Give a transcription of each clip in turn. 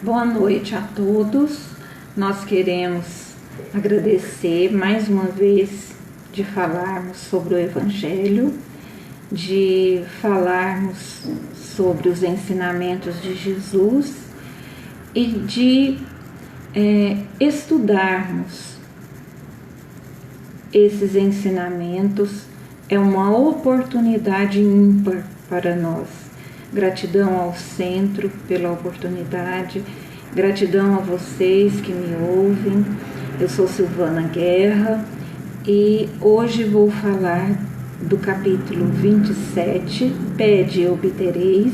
Boa noite a todos. Nós queremos agradecer mais uma vez de falarmos sobre o Evangelho, de falarmos sobre os ensinamentos de Jesus e de estudarmos esses ensinamentos. É uma oportunidade ímpar para nós. Gratidão ao Centro pela oportunidade, gratidão a vocês que me ouvem. Eu sou Silvana Guerra e hoje vou falar do capítulo 27, Pede e obtereis,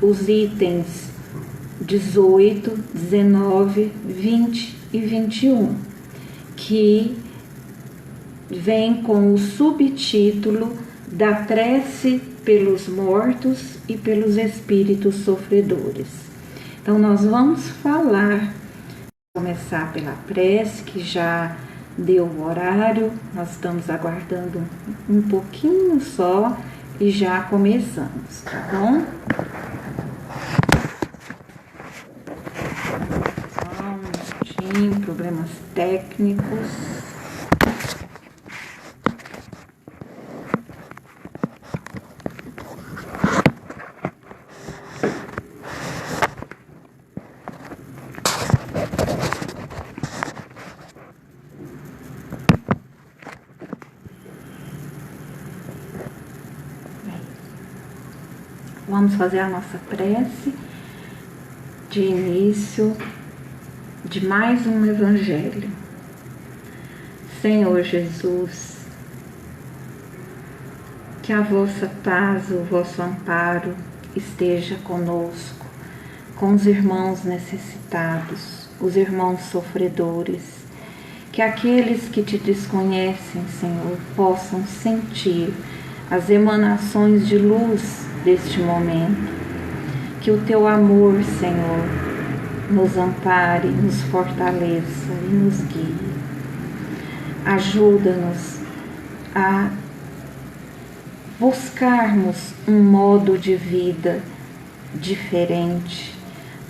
os itens 18, 19, 20 e 21, que vem com o subtítulo da prece pelos mortos e pelos espíritos sofredores. Então nós vamos começar pela prece, que já deu o horário, nós estamos aguardando um pouquinho só e já começamos, tá bom? Só um minutinho, problemas técnicos. Vamos fazer a nossa prece de início de mais um Evangelho. Senhor Jesus, que a vossa paz, o vosso amparo esteja conosco, com os irmãos necessitados, os irmãos sofredores, que aqueles que te desconhecem, Senhor, possam sentir as emanações de luz deste momento, que o teu amor, Senhor, nos ampare, nos fortaleça e nos guie. Ajuda-nos a buscarmos um modo de vida diferente,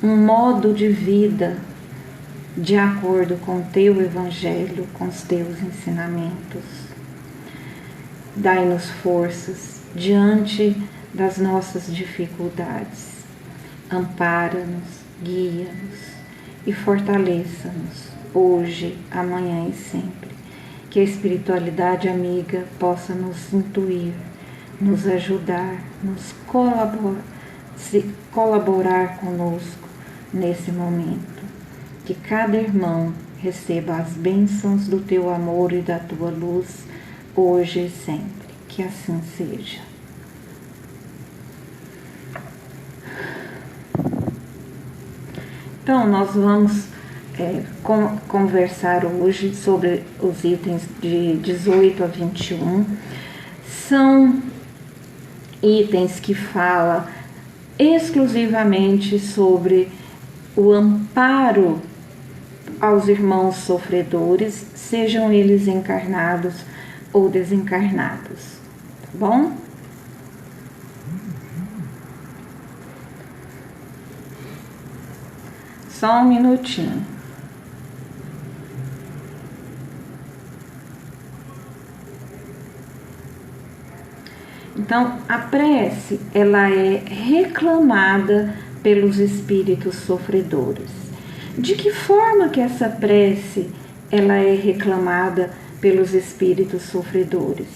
um modo de vida de acordo com o teu Evangelho, com os teus ensinamentos. Dai-nos forças diante das nossas dificuldades. Ampara-nos, guia-nos e fortaleça-nos hoje, amanhã e sempre. Que a espiritualidade amiga possa nos intuir, nos ajudar, nos colaborar conosco nesse momento. Que cada irmão receba as bênçãos do teu amor e da tua luz, hoje e sempre. Que assim seja. Então, nós vamos conversar hoje sobre os itens de 18 a 21. São itens que falam exclusivamente sobre o amparo aos irmãos sofredores, sejam eles encarnados ou desencarnados, tá bom? Só um minutinho. Então, a prece, ela é reclamada pelos espíritos sofredores. De que forma que essa prece, ela é reclamada pelos espíritos sofredores?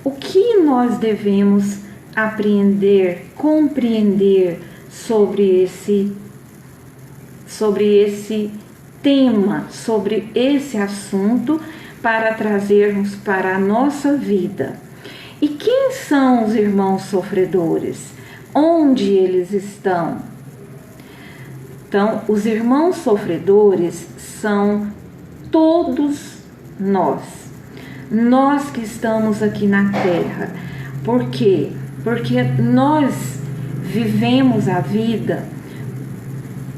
O que nós devemos apreender, compreender sobre esse tema, sobre esse assunto, para trazermos para a nossa vida? E quem são os irmãos sofredores? Onde eles estão? Então, os irmãos sofredores são todos nós que estamos aqui na Terra. Por quê? Porque nós vivemos a vida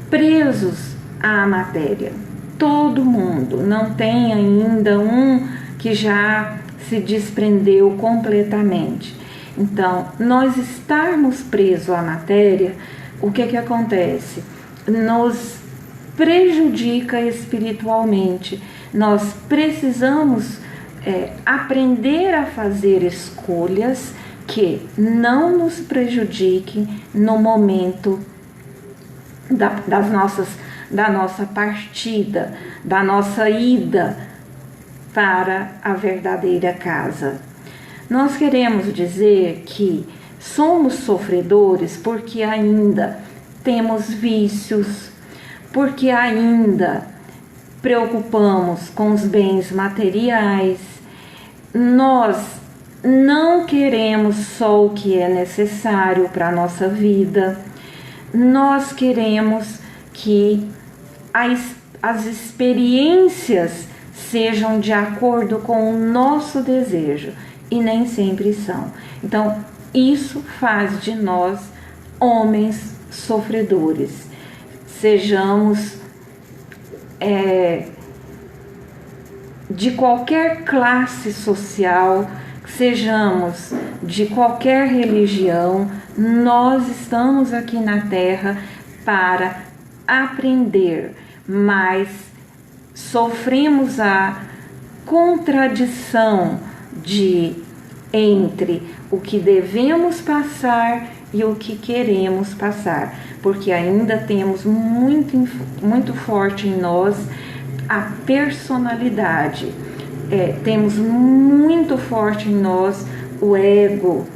presos à matéria. Todo mundo, não tem ainda um que já se desprendeu completamente. Então, nós estarmos presos à matéria o que acontece? Nos prejudica espiritualmente. Nós precisamos aprender a fazer escolhas que não nos prejudiquem no momento da nossa partida, da nossa ida para a verdadeira casa. Nós queremos dizer que somos sofredores porque ainda temos vícios, porque ainda preocupamos com os bens materiais. Nós não queremos só o que é necessário para a nossa vida. Nós queremos que as experiências sejam de acordo com o nosso desejo, e nem sempre são. Então, isso faz de nós homens sofredores. Sejamos de qualquer classe social, sejamos de qualquer religião, nós estamos aqui na Terra para aprender, mas sofremos a contradição entre o que devemos passar e o que queremos passar, porque ainda temos muito forte em nós a personalidade, temos muito forte em nós o ego,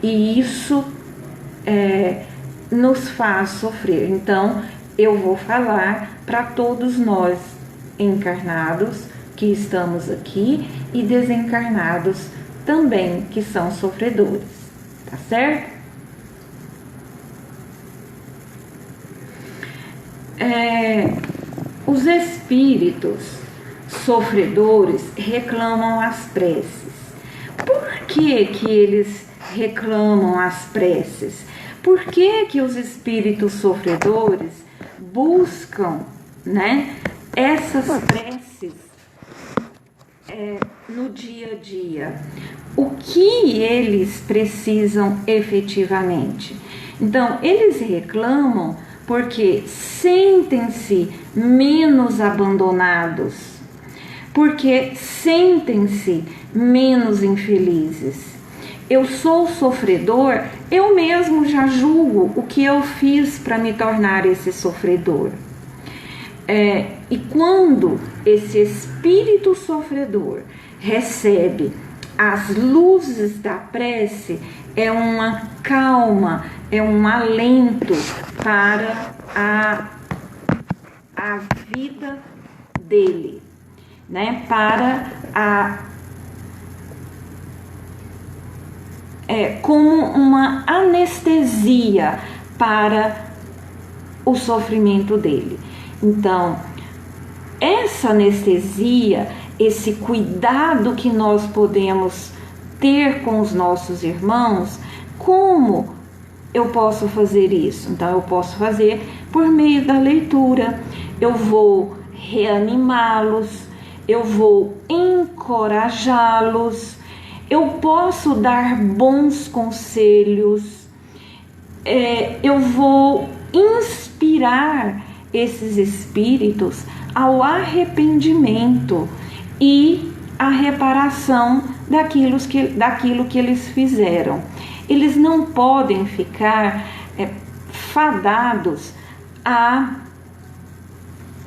e isso nos faz sofrer. Então, eu vou falar para todos nós encarnados que estamos aqui e desencarnados também, que são sofredores, tá certo? Os espíritos sofredores reclamam as preces. Por que eles reclamam as preces? Por que os espíritos sofredores buscam, essas preces no dia a dia? O que eles precisam efetivamente? Então, eles reclamam porque sentem-se menos abandonados, porque sentem-se menos infelizes. Eu sou sofredor, eu mesmo já julgo o que eu fiz para me tornar esse sofredor. E quando esse espírito sofredor recebe as luzes da prece, é uma calma, é um alento para a vida dele, como uma anestesia para o sofrimento dele. Então, essa anestesia, esse cuidado que nós podemos ter com os nossos irmãos, como eu posso fazer isso? Então, eu posso fazer por meio da leitura. Eu vou reanimá-los, eu vou encorajá-los, eu posso dar bons conselhos, eu vou inspirar esses espíritos ao arrependimento e à reparação daquilo que eles fizeram. Eles não podem ficar fadados a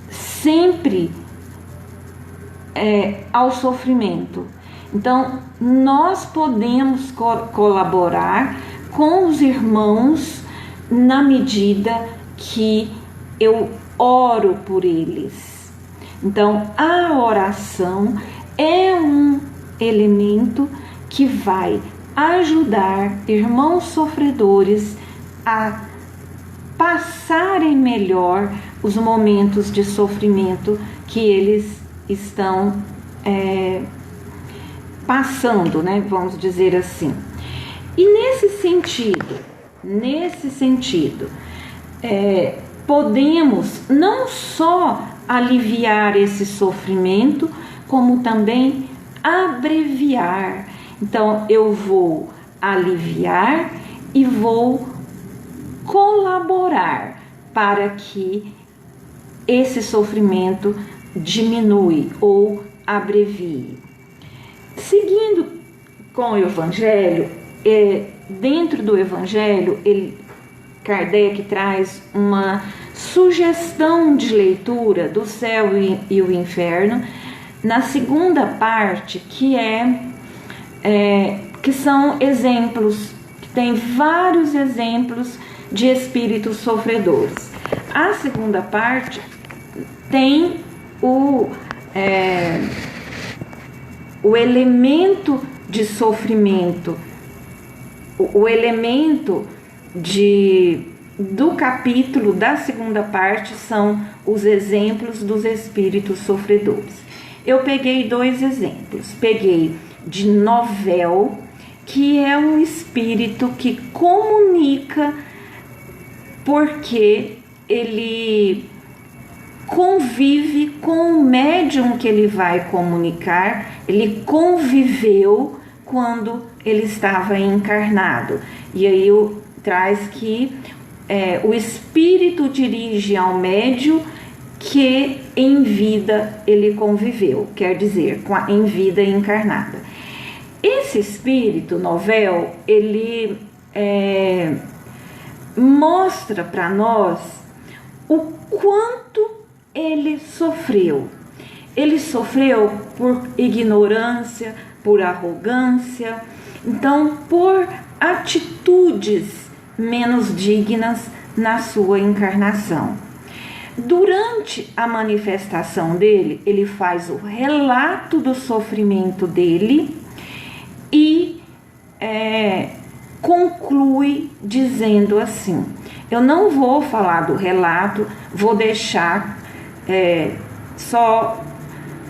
sempre ao sofrimento. Então, nós podemos colaborar com os irmãos na medida que eu oro por eles. Então, a oração é um elemento que vai ajudar irmãos sofredores a passarem melhor os momentos de sofrimento que eles estão passando, vamos dizer assim. E nesse sentido, podemos não só aliviar esse sofrimento, como também abreviar. Então, eu vou aliviar e vou colaborar colaborar para que esse sofrimento diminui ou abrevie. Seguindo com o Evangelho, dentro do Evangelho, Kardec traz uma sugestão de leitura do céu e o inferno, na segunda parte, que são exemplos, que tem vários exemplos de espíritos sofredores. A segunda parte tem o elemento de sofrimento, o elemento do capítulo da segunda parte são os exemplos dos espíritos sofredores. Eu peguei 2 exemplos. Peguei de Novel, que é um espírito que comunica porque ele convive com o médium que ele vai comunicar, ele conviveu quando ele estava encarnado. E aí traz que o espírito dirige ao médium que em vida ele conviveu, quer dizer, em vida encarnada. Esse espírito Novel, ele mostra para nós o quanto ele sofreu. Ele sofreu por ignorância, por arrogância, então por atitudes menos dignas na sua encarnação. Durante a manifestação dele, ele faz o relato do sofrimento dele e conclui dizendo assim: eu não vou falar do relato, vou deixar só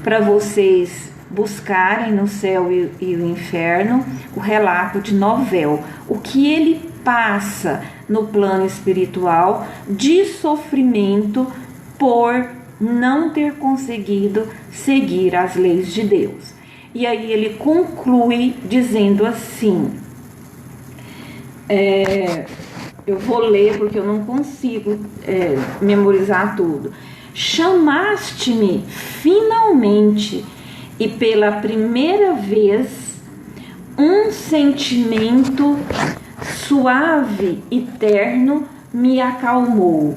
para vocês buscarem no céu e o inferno o relato de Novel, o que ele passa no plano espiritual de sofrimento por não ter conseguido seguir as leis de Deus. E aí ele conclui dizendo assim, eu vou ler porque eu não consigo memorizar tudo. Chamaste-me finalmente e pela primeira vez um sentimento suave e terno me acalmou.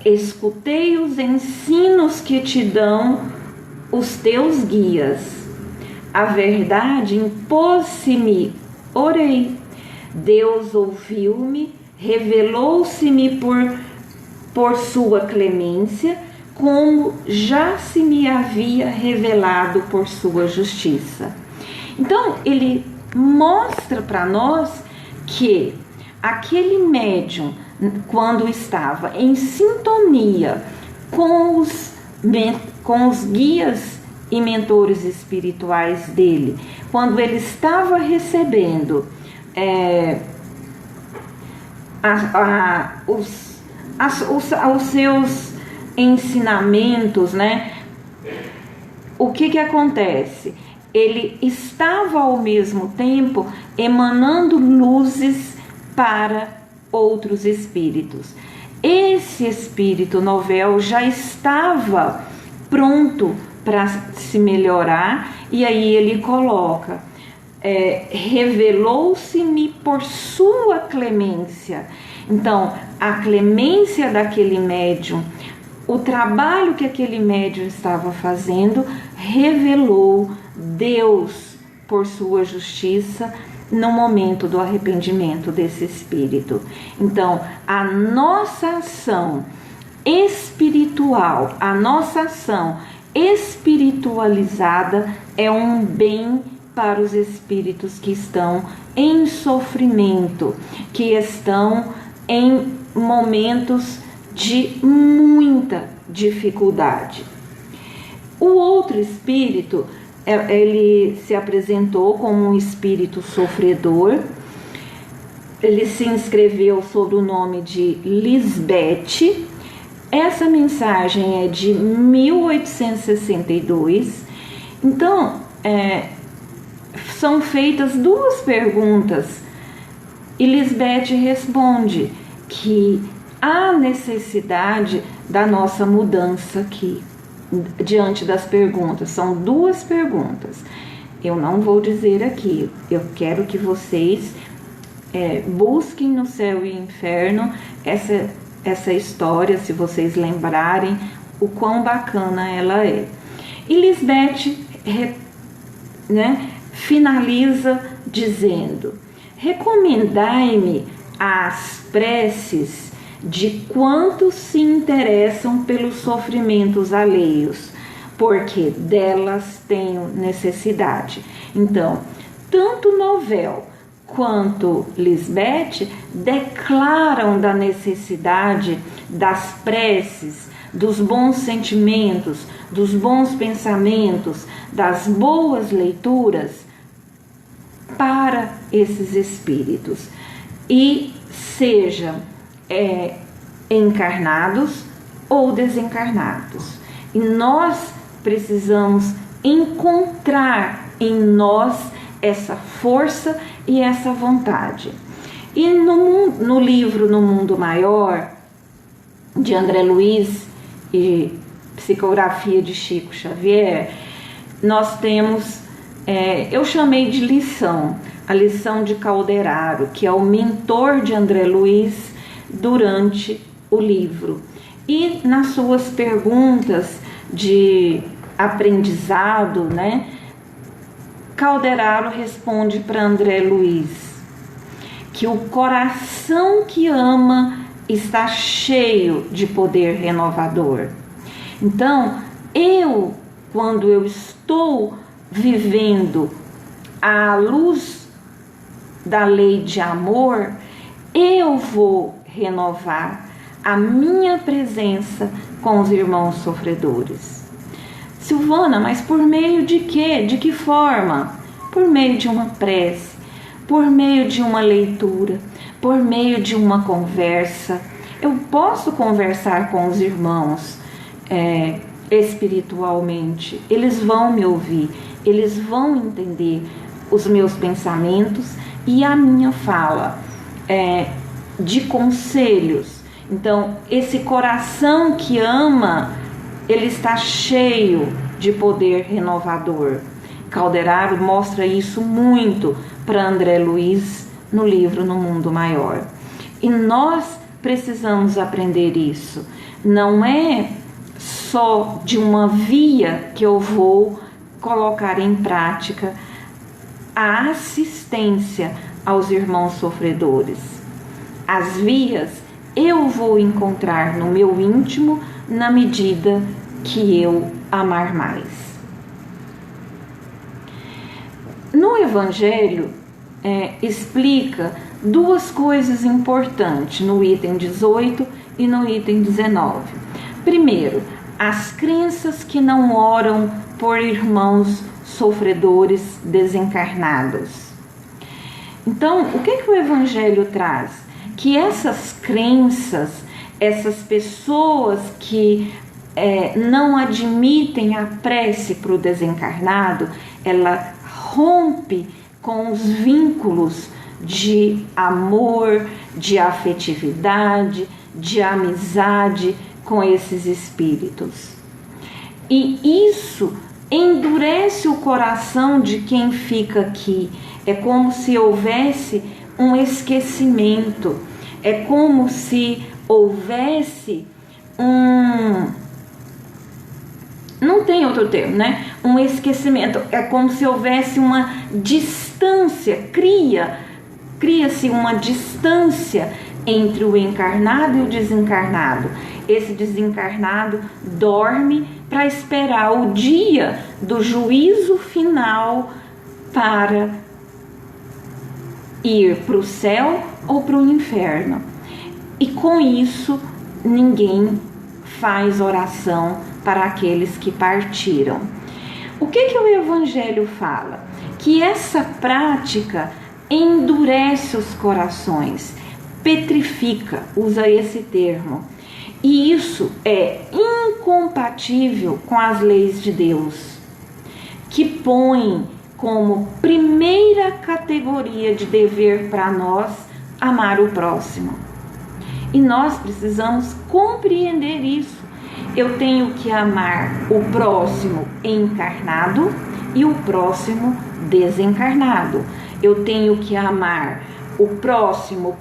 Escutei os ensinos que te dão os teus guias. A verdade impôs-se-me, orei. Deus ouviu-me, revelou-se-me por sua clemência, como já se me havia revelado por sua justiça. Então, ele mostra para nós que aquele médium, quando estava em sintonia com os guias e mentores espirituais dele, quando ele estava recebendo os seus ensinamentos, né? O que acontece? Ele estava ao mesmo tempo emanando luzes para outros espíritos. Esse espírito Novel já estava pronto para se melhorar, e aí ele coloca: revelou-se-me por sua clemência. Então, a clemência daquele médium, o trabalho que aquele médium estava fazendo, revelou Deus por sua justiça no momento do arrependimento desse espírito. Então, a nossa ação espiritual, a nossa ação espiritualizada é um bem para os espíritos que estão em sofrimento, que estão em momentos de muita dificuldade. O outro espírito, ele se apresentou como um espírito sofredor. Ele se inscreveu sob o nome de Lisbeth. Essa mensagem é de 1862. Então, são feitas 2 perguntas e Lisbeth responde: que há necessidade da nossa mudança aqui, diante das perguntas. São 2 perguntas. Eu não vou dizer aqui, eu quero que vocês busquem no Céu e Inferno essa história, se vocês lembrarem o quão bacana ela é. E Lisbeth finaliza dizendo: recomendai-me as preces de quantos se interessam pelos sofrimentos alheios, porque delas tenho necessidade. Então, tanto Novel quanto Lisbeth declaram da necessidade das preces, dos bons sentimentos, dos bons pensamentos, das boas leituras para esses espíritos, e sejam encarnados ou desencarnados. E nós precisamos encontrar em nós essa força e essa vontade. E no livro No Mundo Maior, de André Luiz e psicografia de Chico Xavier, nós temos, eu chamei de lição, a lição de Calderaro, que é o mentor de André Luiz durante o livro. E nas suas perguntas de aprendizado, Calderaro responde para André Luiz que o coração que ama está cheio de poder renovador. Então, quando eu estou vivendo à luz da lei de amor, eu vou renovar a minha presença com os irmãos sofredores. Silvana, mas por meio de quê? De que forma? Por meio de uma prece, por meio de uma leitura, por meio de uma conversa. Eu posso conversar com os irmãos espiritualmente. Eles vão me ouvir, eles vão entender os meus pensamentos e a minha fala de conselhos. Então, esse coração que ama, ele está cheio de poder renovador. Calderaro mostra isso muito para André Luiz no livro No Mundo Maior. E nós precisamos aprender isso. Não é só de uma via que eu vou colocar em prática a assistência aos irmãos sofredores. As vias eu vou encontrar no meu íntimo na medida que eu amar mais. No Evangelho, explica 2 coisas importantes no item 18 e no item 19. Primeiro, as crenças que não oram por irmãos sofredores desencarnados. Então, o que o Evangelho traz? Que essas crenças, essas pessoas que não admitem a prece para o desencarnado, ela rompe com os vínculos de amor, de afetividade, de amizade com esses espíritos. E isso endurece o coração de quem fica aqui. É como se houvesse um esquecimento, é como se houvesse não tem outro termo, um esquecimento, é como se houvesse uma distância, cria-se uma distância entre o encarnado e o desencarnado. Esse desencarnado dorme para esperar o dia do juízo final para ir para o céu ou para o inferno. E com isso, ninguém faz oração para aqueles que partiram. O que o Evangelho fala? Que essa prática endurece os corações, petrifica, usa esse termo. E isso é incompatível com as leis de Deus, que põe como primeira categoria de dever para nós amar o próximo. E nós precisamos compreender isso. Eu tenho que amar o próximo encarnado e o próximo desencarnado. Eu tenho que amar o próximo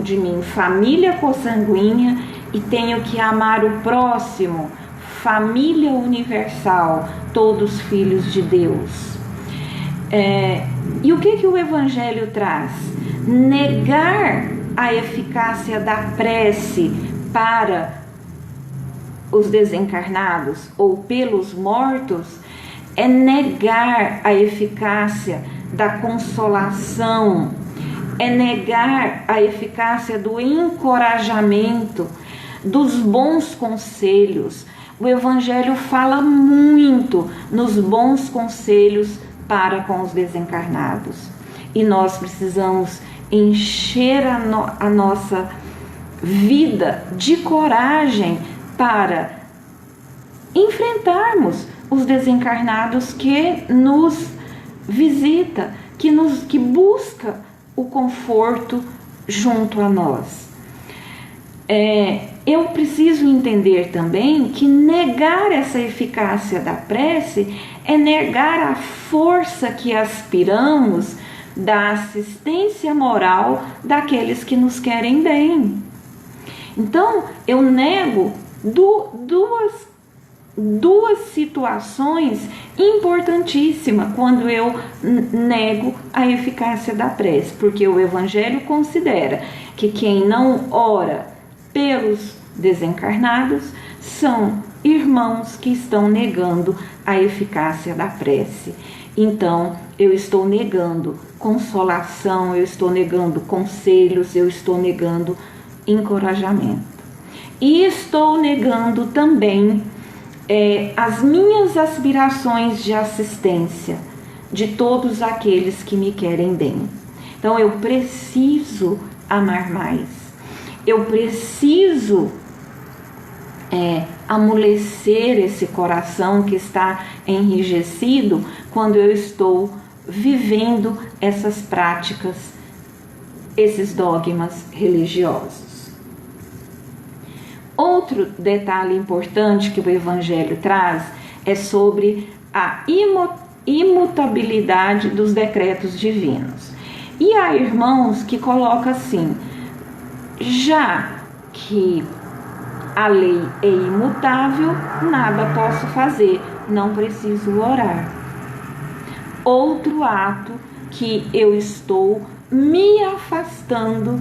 de mim, família consanguínea, e tenho que amar o próximo, família universal, todos filhos de Deus. E o que o Evangelho traz? Negar a eficácia da prece para os desencarnados ou pelos mortos é negar a eficácia da consolação, é negar a eficácia do encorajamento, dos bons conselhos. O Evangelho fala muito nos bons conselhos para com os desencarnados. E nós precisamos encher a nossa vida de coragem para enfrentarmos os desencarnados que nos visita, que busca o conforto junto a nós. Eu preciso entender também que negar essa eficácia da prece é negar a força que aspiramos da assistência moral daqueles que nos querem bem. Então, eu nego duas situações importantíssimas quando eu nego a eficácia da prece, porque o Evangelho considera que quem não ora pelos desencarnados são irmãos que estão negando a eficácia da prece. Então, eu estou negando consolação, eu estou negando conselhos, eu estou negando encorajamento. E estou negando também as minhas aspirações de assistência de todos aqueles que me querem bem. Então, eu preciso amar mais. Eu preciso amolecer esse coração que está enrijecido quando eu estou vivendo essas práticas, esses dogmas religiosos. Outro detalhe importante que o Evangelho traz é sobre a imutabilidade dos decretos divinos. E há irmãos que colocam assim: já que a lei é imutável, nada posso fazer, não preciso orar. Outro ato que eu estou me afastando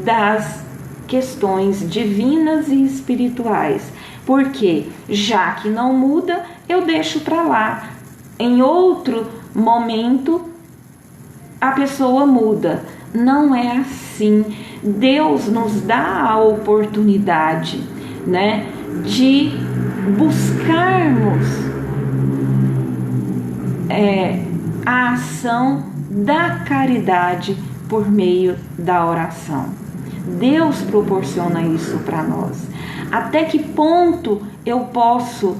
das questões divinas e espirituais, porque já que não muda, eu deixo para lá. Em outro momento, a pessoa muda. Não é assim. Deus nos dá a oportunidade, né, de buscarmos a ação da caridade por meio da oração. Deus proporciona isso para nós. Até que ponto eu posso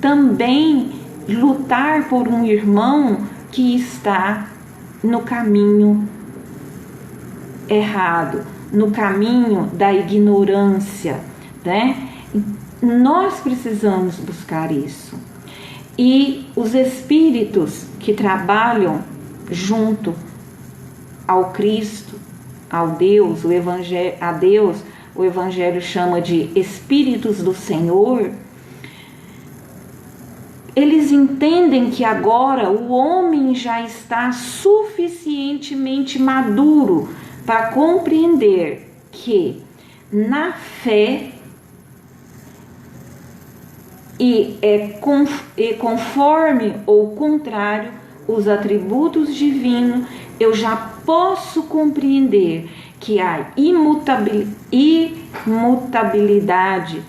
também lutar por um irmão que está no caminho errado, no caminho da ignorância, né? Nós precisamos buscar isso. E os espíritos que trabalham junto ao Cristo, ao Deus, o Evangelho chama de Espíritos do Senhor, eles entendem que agora o homem já está suficientemente maduro para compreender que na fé conforme ou contrário os atributos divinos, eu já posso compreender que a imutabilidade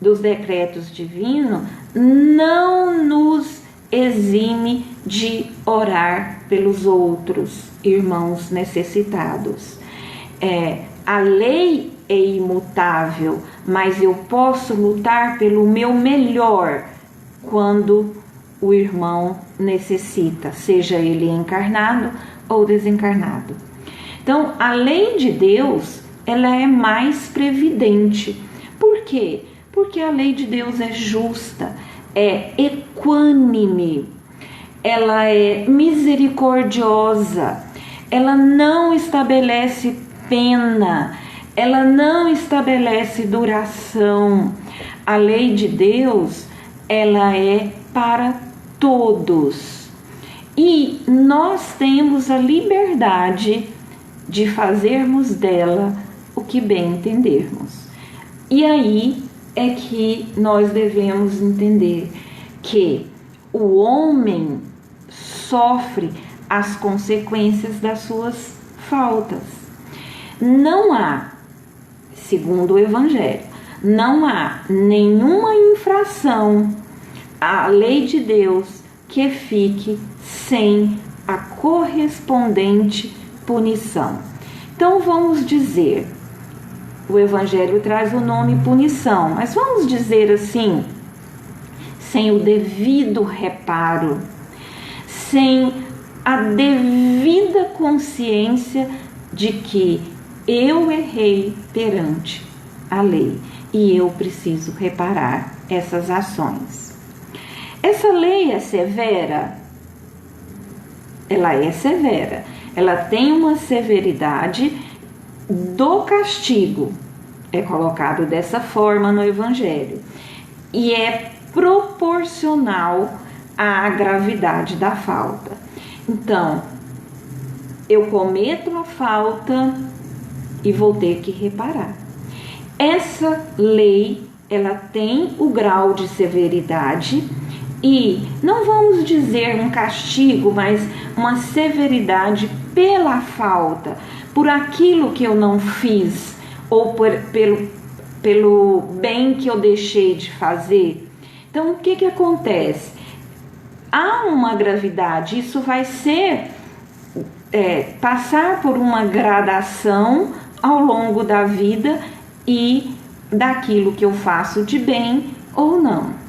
dos decretos divinos não nos exime de orar pelos outros irmãos necessitados. A lei é imutável, mas eu posso lutar pelo meu melhor quando o irmão necessita, seja ele encarnado ou desencarnado. Então, a lei de Deus ela é mais previdente. Por quê? Porque a lei de Deus é justa, é equânime, ela é misericordiosa, ela não estabelece pena, ela não estabelece duração. A lei de Deus, ela é para todos. E nós temos a liberdade de fazermos dela o que bem entendermos. E aí é que nós devemos entender que o homem sofre as consequências das suas faltas. Não há, segundo o Evangelho, não há nenhuma infração à lei de Deus que fique sem a correspondente punição. Então vamos dizer, o Evangelho traz o nome punição, mas vamos dizer assim, sem o devido reparo, sem a devida consciência de que eu errei perante a lei e eu preciso reparar essas ações. Essa lei é severa? Ela é severa. Ela tem uma severidade do castigo. É colocado dessa forma no Evangelho. E é proporcional à gravidade da falta. Então, eu cometo a falta e vou ter que reparar. Essa lei, ela tem o grau de severidade e não vamos dizer um castigo, mas uma severidade pela falta, por aquilo que eu não fiz ou pelo bem que eu deixei de fazer. Então, o que acontece? Há uma gravidade, isso vai ser passar por uma gradação ao longo da vida e daquilo que eu faço de bem ou não.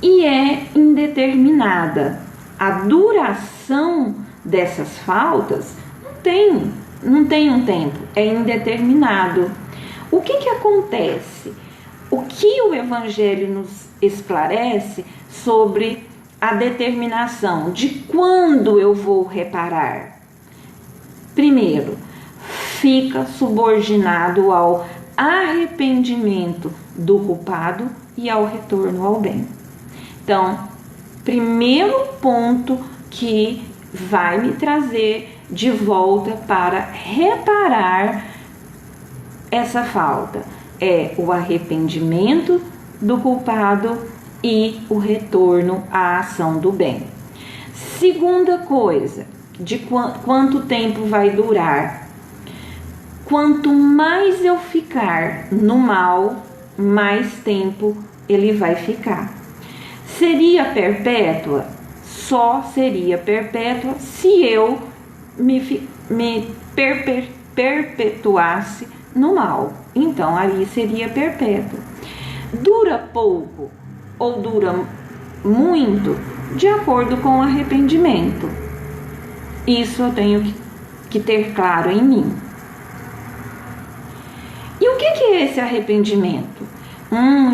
E é indeterminada. A duração dessas faltas não tem um tempo, é indeterminado. O que acontece? O que o Evangelho nos esclarece sobre a determinação de quando eu vou reparar? Primeiro, fica subordinado ao arrependimento do culpado e ao retorno ao bem. Então, primeiro ponto que vai me trazer de volta para reparar essa falta é o arrependimento do culpado e o retorno à ação do bem. Segunda coisa, de quanto tempo vai durar? Quanto mais eu ficar no mal, mais tempo ele vai ficar. Seria perpétua? Só seria perpétua se eu me perpetuasse no mal. Então, aí seria perpétua. Dura pouco ou dura muito, de acordo com o arrependimento. Isso eu tenho que ter claro em mim. E o que é esse arrependimento?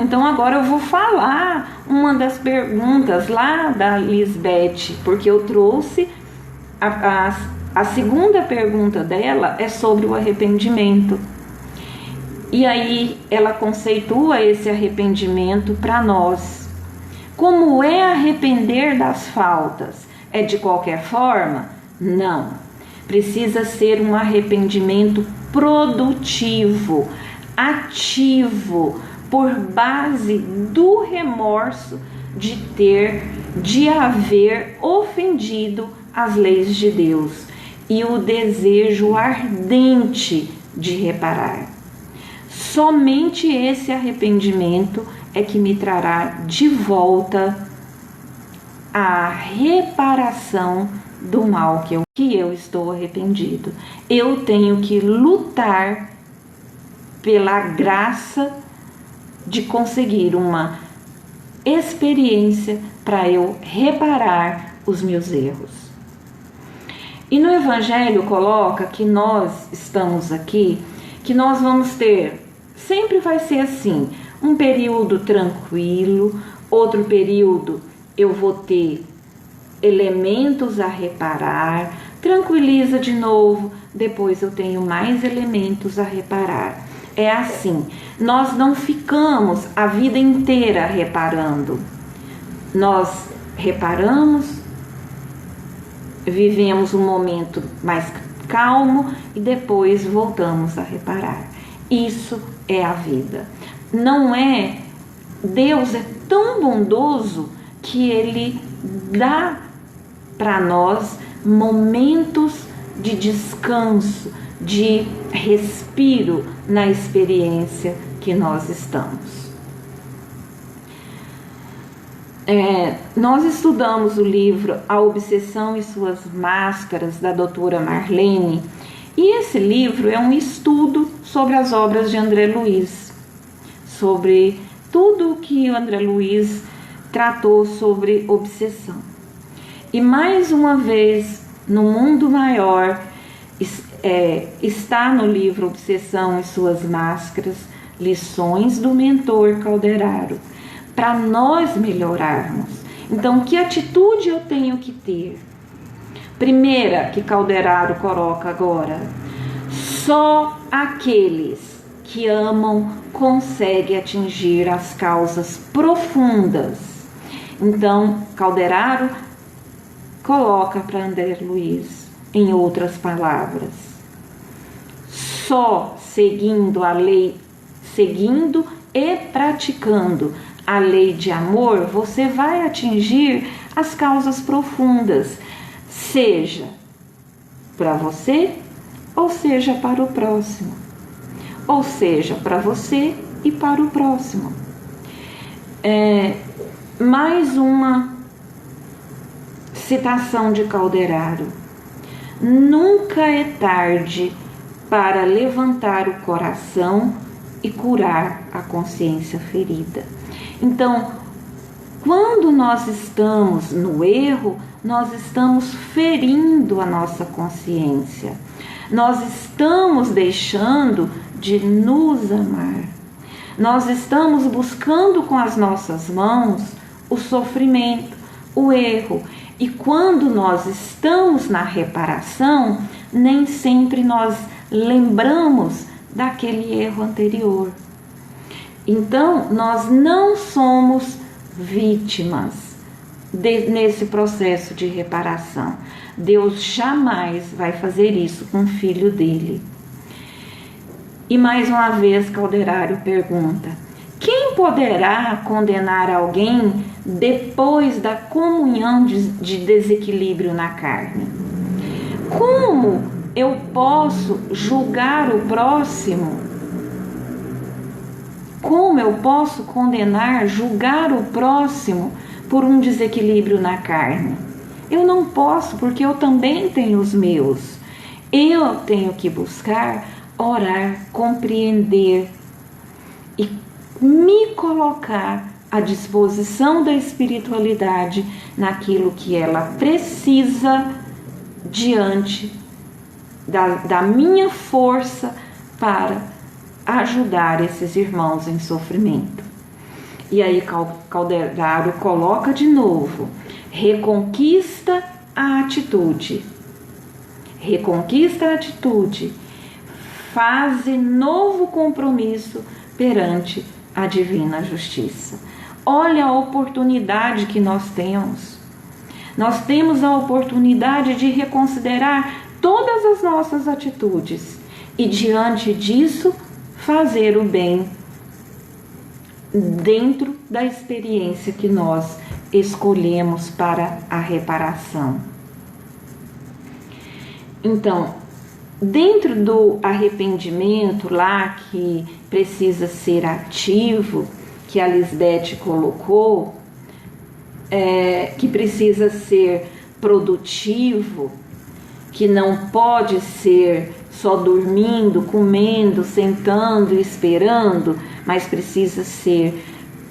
Então agora eu vou falar uma das perguntas lá da Lisbeth, porque eu trouxe a segunda pergunta dela é sobre o arrependimento. E aí ela conceitua esse arrependimento para nós. Como é arrepender das faltas? É de qualquer forma? Não. Precisa ser um arrependimento produtivo, ativo, por base do remorso de haver ofendido as leis de Deus e o desejo ardente de reparar. Somente esse arrependimento é que me trará de volta a reparação do mal que eu estou arrependido. Eu tenho que lutar pela graça de conseguir uma experiência para eu reparar os meus erros. E no Evangelho coloca que nós estamos aqui, que nós vamos ter, sempre vai ser assim, um período tranquilo, outro período eu vou ter elementos a reparar, tranquiliza de novo, depois eu tenho mais elementos a reparar. É assim, nós não ficamos a vida inteira reparando. Nós reparamos, vivemos um momento mais calmo e depois voltamos a reparar. Isso é a vida. Não é... Deus é tão bondoso que Ele dá para nós momentos de descanso, de respiro na experiência que nós estamos. Nós estudamos o livro A Obsessão e Suas Máscaras, da doutora Marlene, e esse livro é um estudo sobre as obras de André Luiz, sobre tudo o que o André Luiz tratou sobre obsessão. E mais uma vez, no mundo maior, está no livro Obsessão e Suas Máscaras, lições do mentor Calderaro, para nós melhorarmos. Então, que atitude eu tenho que ter? Primeira que Calderaro coloca agora: só aqueles que amam conseguem atingir as causas profundas. Então, Calderaro coloca para André Luiz, em outras palavras, só seguindo a lei, seguindo e praticando a lei de amor, você vai atingir as causas profundas, seja para você ou seja para o próximo, ou seja para você e para o próximo. Mais uma citação de Calderaro: nunca é tarde para levantar o coração e curar a consciência ferida. Então, quando nós estamos no erro, nós estamos ferindo a nossa consciência. Nós estamos deixando de nos amar. Nós estamos buscando com as nossas mãos o sofrimento, o erro. E quando nós estamos na reparação, nem sempre nós lembramos daquele erro anterior. Então, nós não somos vítimas nesse processo de reparação. Deus jamais vai fazer isso com o filho dele. E mais uma vez Calderaro pergunta: quem poderá condenar alguém depois da comunhão de desequilíbrio na carne? Como eu posso julgar o próximo? Como eu posso condenar, julgar o próximo por um desequilíbrio na carne? Eu não posso, porque eu também tenho os meus. Eu tenho que buscar, orar, compreender e me colocar à disposição da espiritualidade naquilo que ela precisa diante da minha força para ajudar esses irmãos em sofrimento. E aí Calderaro coloca de novo: reconquista a atitude. Reconquista a atitude. Faze novo compromisso perante a divina justiça. Olha a oportunidade que nós temos. Nós temos a oportunidade de reconsiderar todas as nossas atitudes e, diante disso, fazer o bem dentro da experiência que nós escolhemos para a reparação. Então, dentro do arrependimento lá que precisa ser ativo, que a Lisbeth colocou, que precisa ser produtivo, que não pode ser só dormindo, comendo, sentando e esperando, mas precisa ser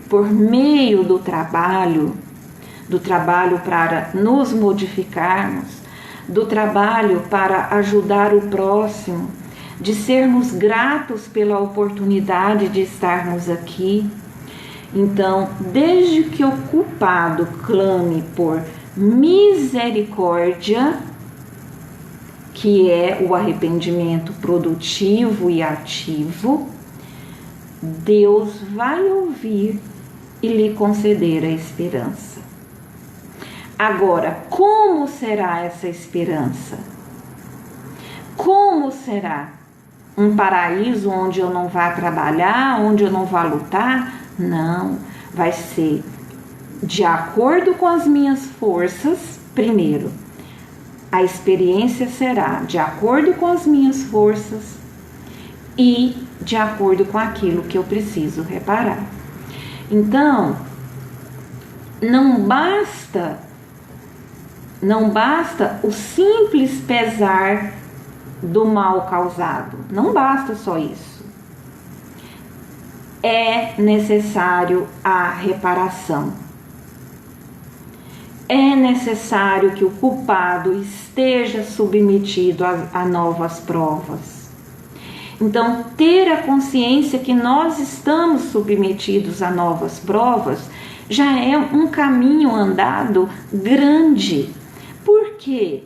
por meio do trabalho para nos modificarmos. do trabalho para ajudar o próximo, de sermos gratos pela oportunidade de estarmos aqui. Então, desde que o culpado clame por misericórdia, que é o arrependimento produtivo e ativo, Deus vai ouvir e lhe conceder a esperança. Agora, como será essa esperança? Como será? Um paraíso onde eu não vá trabalhar, onde eu não vá lutar? Não, vai ser de acordo com as minhas forças. Primeiro, a experiência será de acordo com as minhas forças e de acordo com aquilo que eu preciso reparar. Então, não basta o simples pesar do mal causado. Não basta só isso. É necessário a reparação. É necessário que o culpado esteja submetido a novas provas. Então, ter a consciência que nós estamos submetidos a novas provas já é um caminho andado grande. Por quê?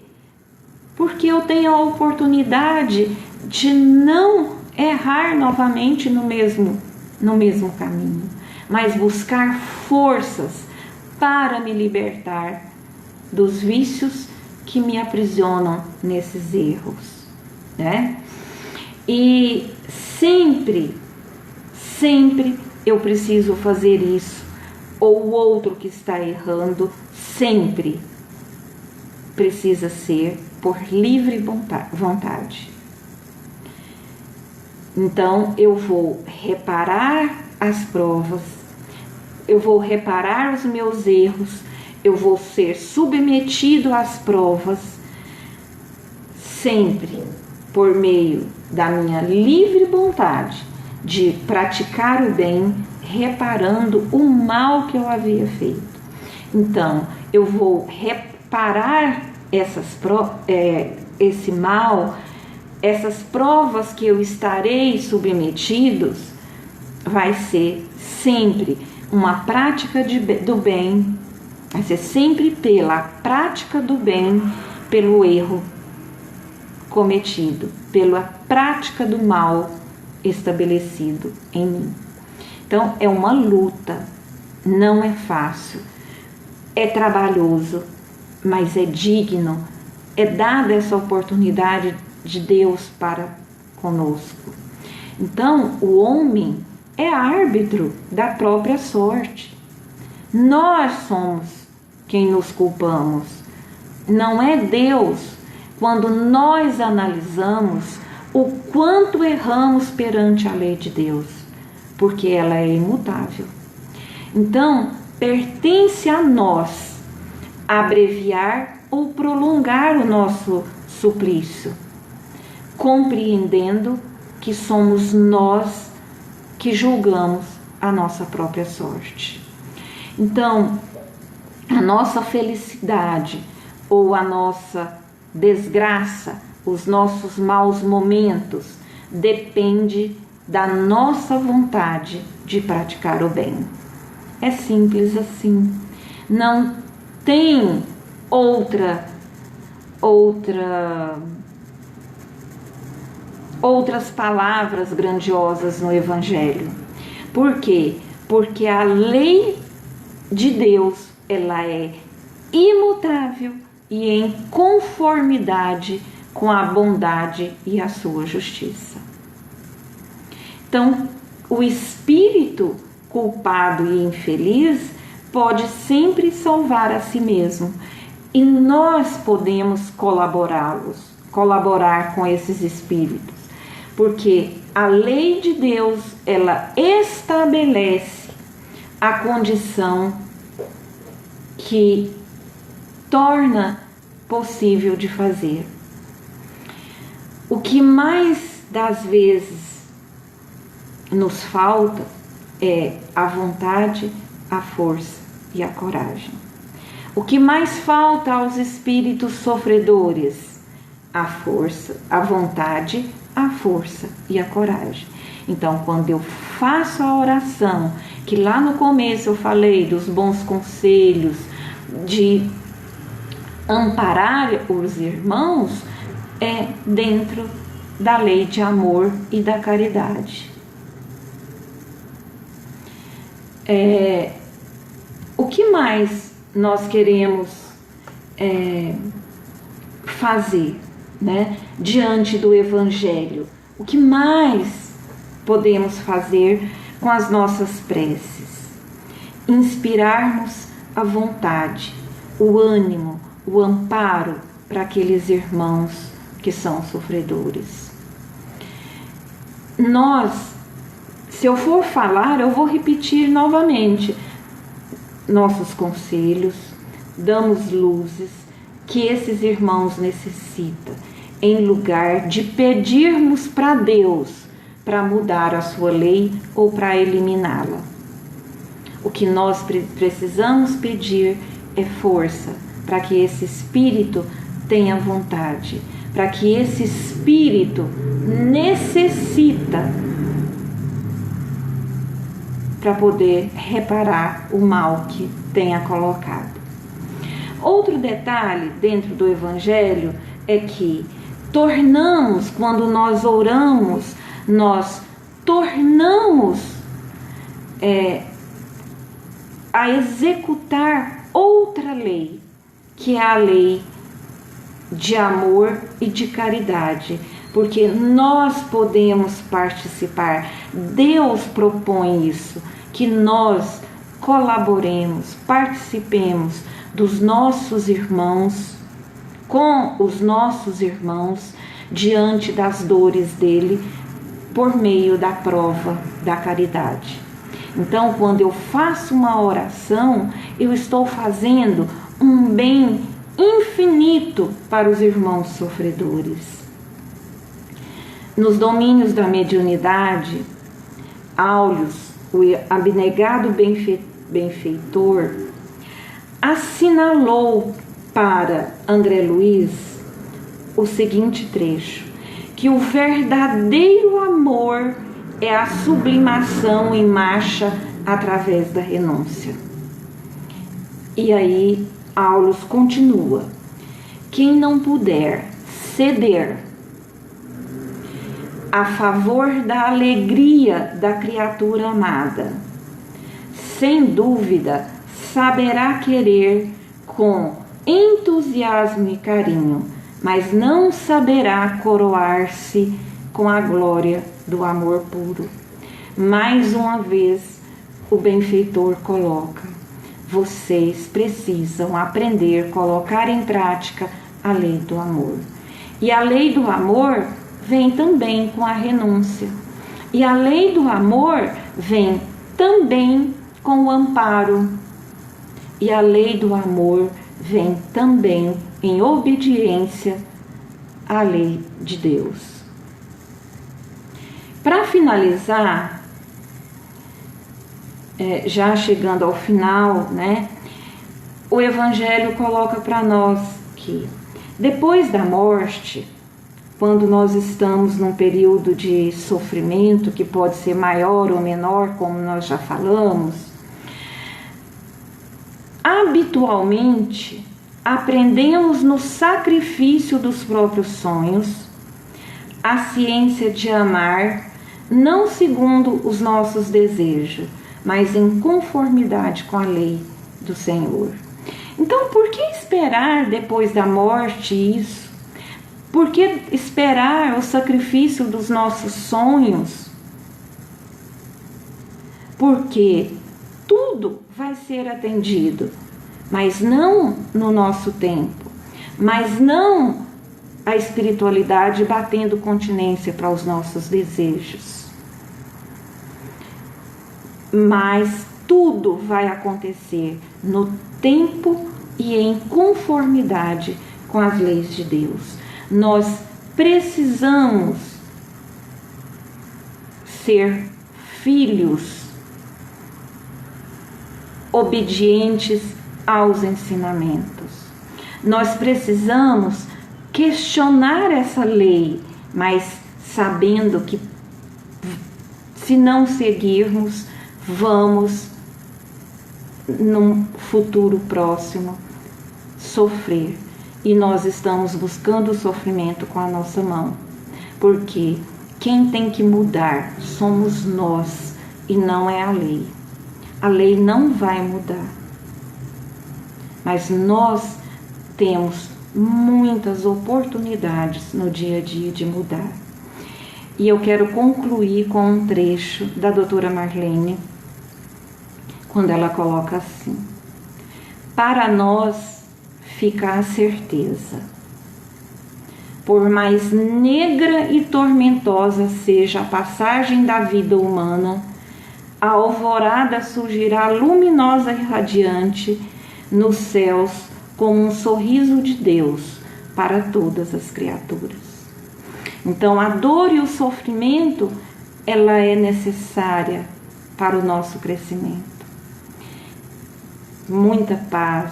Porque eu tenho a oportunidade de não errar novamente no mesmo caminho, mas buscar forças para me libertar dos vícios que me aprisionam nesses erros, né? E sempre eu preciso fazer isso, ou o outro que está errando sempre precisa ser por livre vontade. Então, eu vou reparar as provas, eu vou reparar os meus erros, eu vou ser submetido às provas, sempre por meio da minha livre vontade de praticar o bem, reparando o mal que eu havia feito. Então, eu vou reparar esse mal, essas provas que eu estarei submetidos, vai ser sempre uma prática do bem, vai ser sempre pela prática do bem, pelo erro cometido, pela prática do mal estabelecido em mim. Então, é uma luta, não é fácil, é trabalhoso, mas é digno, é dada essa oportunidade de Deus para conosco. Então, o homem é árbitro da própria sorte. Nós somos quem nos culpamos, não é Deus. Quando nós analisamos o quanto erramos perante a lei de Deus, porque ela é imutável. Então, pertence a nós abreviar ou prolongar o nosso suplício, compreendendo que somos nós que julgamos a nossa própria sorte. Então, a nossa felicidade ou a nossa desgraça, os nossos maus momentos, depende da nossa vontade de praticar o bem. É simples assim. Não tem outras palavras grandiosas no Evangelho. Por quê? Porque a lei de Deus, ela é imutável e em conformidade com a bondade e a sua justiça. Então, o espírito culpado e infeliz pode sempre salvar a si mesmo, e nós podemos colaborar com esses espíritos, porque a lei de Deus, ela estabelece a condição que torna possível de fazer. O que mais das vezes nos falta é a vontade, a força e a coragem. O que mais falta aos espíritos sofredores? A força, a vontade, a força e a coragem. Então, quando eu faço a oração, que lá no começo eu falei dos bons conselhos, de amparar os irmãos, é dentro da lei de amor e da caridade. O que mais nós queremos fazer, né, diante do Evangelho? O que mais podemos fazer com as nossas preces? Inspirarmos a vontade, o ânimo, o amparo para aqueles irmãos que são sofredores. Se eu for falar, eu vou repetir novamente nossos conselhos, damos luzes que esses irmãos necessitam, em lugar de pedirmos para Deus para mudar a sua lei ou para eliminá-la. O que nós precisamos pedir é força para que esse espírito tenha vontade, para que esse espírito necessita para poder reparar o mal que tenha colocado. Outro detalhe dentro do Evangelho é que quando nós oramos, nós tornamos a executar outra lei, que é a lei de amor e de caridade, porque nós podemos participar. Deus propõe isso, que nós colaboremos, participemos dos nossos irmãos, com os nossos irmãos, diante das dores dele, por meio da prova da caridade. Então, quando eu faço uma oração, eu estou fazendo um bem infinito para os irmãos sofredores. Nos domínios da mediunidade, Áuleos, o abnegado benfeitor, assinalou para André Luiz o seguinte trecho: que o verdadeiro amor é a sublimação em marcha através da renúncia. E aí Áuleos continua: quem não puder ceder a favor da alegria da criatura amada, sem dúvida saberá querer com entusiasmo e carinho, mas não saberá coroar-se com a glória do amor puro. Mais uma vez, o benfeitor coloca: vocês precisam aprender a colocar em prática a lei do amor. E a lei do amor vem também com a renúncia. E a lei do amor vem também com o amparo. E a lei do amor vem também em obediência à lei de Deus. Para finalizar, já chegando ao final, né, o Evangelho coloca para nós que depois da morte, quando nós estamos num período de sofrimento, que pode ser maior ou menor, como nós já falamos, habitualmente aprendemos no sacrifício dos próprios sonhos a ciência de amar, não segundo os nossos desejos, mas em conformidade com a lei do Senhor. Então, por que esperar depois da morte isso? Por que esperar o sacrifício dos nossos sonhos? Porque tudo vai ser atendido, mas não no nosso tempo, mas não a espiritualidade batendo continência para os nossos desejos. Mas tudo vai acontecer no tempo e em conformidade com as leis de Deus. Nós precisamos ser filhos obedientes aos ensinamentos. Nós precisamos questionar essa lei, mas sabendo que se não seguirmos, vamos, num futuro próximo, sofrer. E nós estamos buscando o sofrimento com a nossa mão. Porque quem tem que mudar somos nós e não é a lei. A lei não vai mudar. Mas nós temos muitas oportunidades no dia a dia de mudar. E eu quero concluir com um trecho da doutora Marlene, quando ela coloca assim: para nós fica a certeza, por mais negra e tormentosa seja a passagem da vida humana, a alvorada surgirá luminosa e radiante nos céus como um sorriso de Deus para todas as criaturas. Então, a dor e o sofrimento, ela é necessária para o nosso crescimento. Muita paz,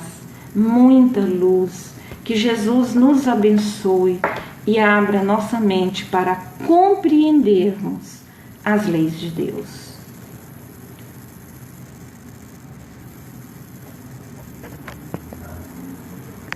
muita luz, que Jesus nos abençoe e abra nossa mente para compreendermos as leis de Deus.